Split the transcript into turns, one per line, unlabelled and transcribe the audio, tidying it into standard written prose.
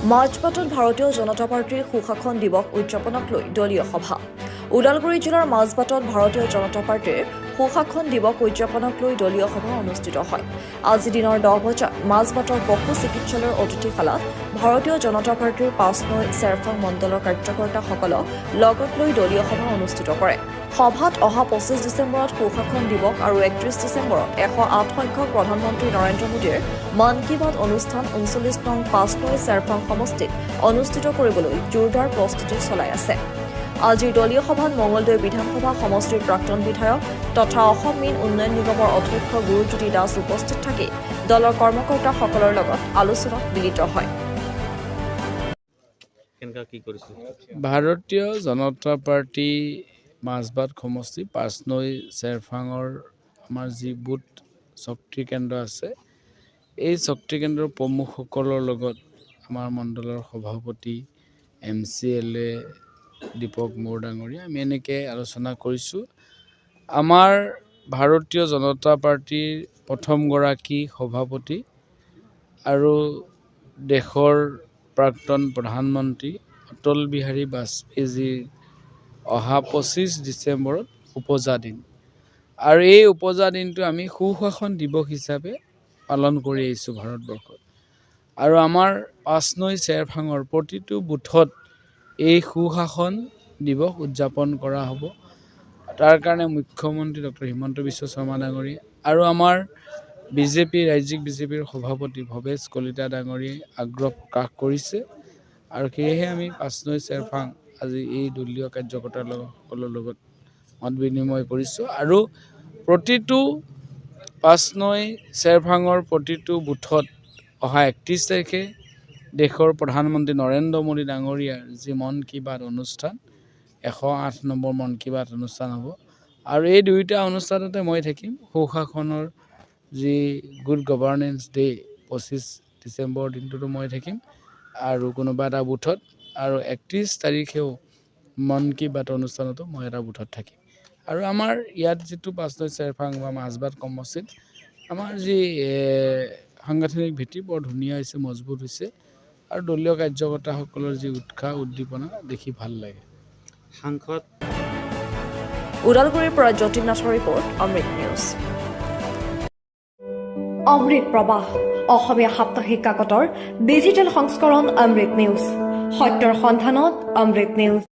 মাজবাটত ভাৰতীয় জনতা পাৰ্টীৰ সুশাসন দিৱস উদযাপনক লৈ দলীয় সভা। ওদালগুৰি জিলাৰ মাজবাটত ভাৰতীয় জনতা পাৰ্টীৰ সুশাসন দিৱস উদযাপনক লৈ দলীয় সভা অনুষ্ঠিত হয়। আজি দিনৰ 10 বজাত মাজবাটৰ পশু চিকিৎসালয়ৰ অতিথিশালাত ভাৰতীয় জনতা পাৰ্টীৰ 5 নং চেৰফাং মণ্ডলৰ কাৰ্যকৰ্তাসকলক লগত লৈ দলীয় সভা অনুষ্ঠিত কৰে। সভাত অহা 25 ডিচেম্বৰত সুশাসন দিৱস আৰু 31 ডিচেম্বৰত 108 সংখ্যক প্ৰধানমন্ত্ৰী নৰেন্দ্ৰ মোদীৰ মন কী বাত অনুষ্ঠান 39 নং 5 নং চেৰফাং সমষ্টিত অনুষ্ঠিত কৰিবলৈ জোৰদাৰ প্ৰস্তুতি চলাই আছে। আজিৰ দলীয় সভাত মঙলদৈ বিধানসভা সমষ্টিৰ প্ৰাক্তন বিধায়ক তথা অসম মীন উন্নয়ন নিগমৰ অধ্যক্ষ গুৰুজ্যোতি দাস উপস্থিত থাকি দলৰ কৰ্মকৰ্তাসকলৰ লগত আলোচনাত মিলিত হয়।
ভাৰতীয় জনতা পাৰ্টি মাজবাট সমষ্টি 5 নং চেৰফাঙৰ আমাৰ যি বুথ শক্তি কেন্দ্ৰ আছে, এই শক্তি কেন্দ্ৰৰ প্ৰমুখসকলৰ লগত আমাৰ মণ্ডলৰ সভাপতি MCLA দীপক মোৰ ডাঙৰীয়া আমি এনেকৈ আলোচনা কৰিছোঁ। আমাৰ ভাৰতীয় জনতা পাৰ্টীৰ প্ৰথমগৰাকী সভাপতি আৰু দেশৰ প্ৰাক্তন প্ৰধানমন্ত্ৰী অটল বিহাৰী বাজপেয়ীজীৰ অহা 25 ডিচেম্বৰত উপজা দিন, আৰু এই উপজা দিনটো আমি সুশাসন দিৱস হিচাপে পালন কৰি আহিছোঁ ভাৰতবৰ্ষত। আৰু আমাৰ 5 নং চেৰফাঙৰ প্ৰতিটো বুথত এই সুশাসন দিৱস উদযাপন কৰা হ'ব। তাৰ কাৰণে মুখ্যমন্ত্ৰী ডক্টৰ হিমন্ত বিশ্ব শৰ্মা ডাঙৰীয়া আৰু আমাৰ ৰাজ্যিক বিজেপিৰ সভাপতি ভৱেশ কলিতা ডাঙৰীয়াই আগ্ৰহ প্ৰকাশ কৰিছে, আৰু সেয়েহে আমি 5 নং চেৰফাং আজি এই দলীয় কাৰ্যকৰ্তাৰ সকলৰ লগত মত বিনিময় কৰিছোঁ। আৰু প্ৰতিটো 5 নং চেৰফাঙৰ প্ৰতিটো বুথত অহা 31 তাৰিখে দেশৰ প্ৰধানমন্ত্ৰী নৰেন্দ্ৰ মোদী ডাঙৰীয়াৰ যি মন কী বাত অনুষ্ঠান 108 নম্বৰ মন কী বাত অনুষ্ঠান হ'ব, আৰু এই দুয়োটা অনুষ্ঠানতে মই থাকিম। সুশাসনৰ যি গুড গভাৰ্নেন্স ডে 25 ডিচেম্বৰ দিনটোতো মই থাকিম আৰু কোনোবা এটা বুথত, আৰু 31 তাৰিখেও মন কী বাত অনুষ্ঠানতো মই এটা বুথত থাকিম। আৰু আমাৰ ইয়াত যিটো 5 নং চেৰফাং বা মাজবাট সমষ্টিত আমাৰ যি সাংগঠনিক ভিত্তি বৰ ধুনীয়া হৈছে, মজবুত হৈছে, আৰু দলীয় কাৰ্যকৰ্তাসকলৰ যি উৎসাহ উদ্দীপনা দেখি ভাল লাগে।
সাংসদ
ওদালগুৰিৰ পৰা জ্যোতিন নাথৰ ৰিপৰ্ট, অমৃত নিউজ। অমৃত প্ৰবাহ অসমীয়া সাপ্তাহিক কাকতৰ ডিজিটেল সংস্কৰণ অমৃত নিউজ, সত্যৰ সন্ধানত অমৃত নিউজ।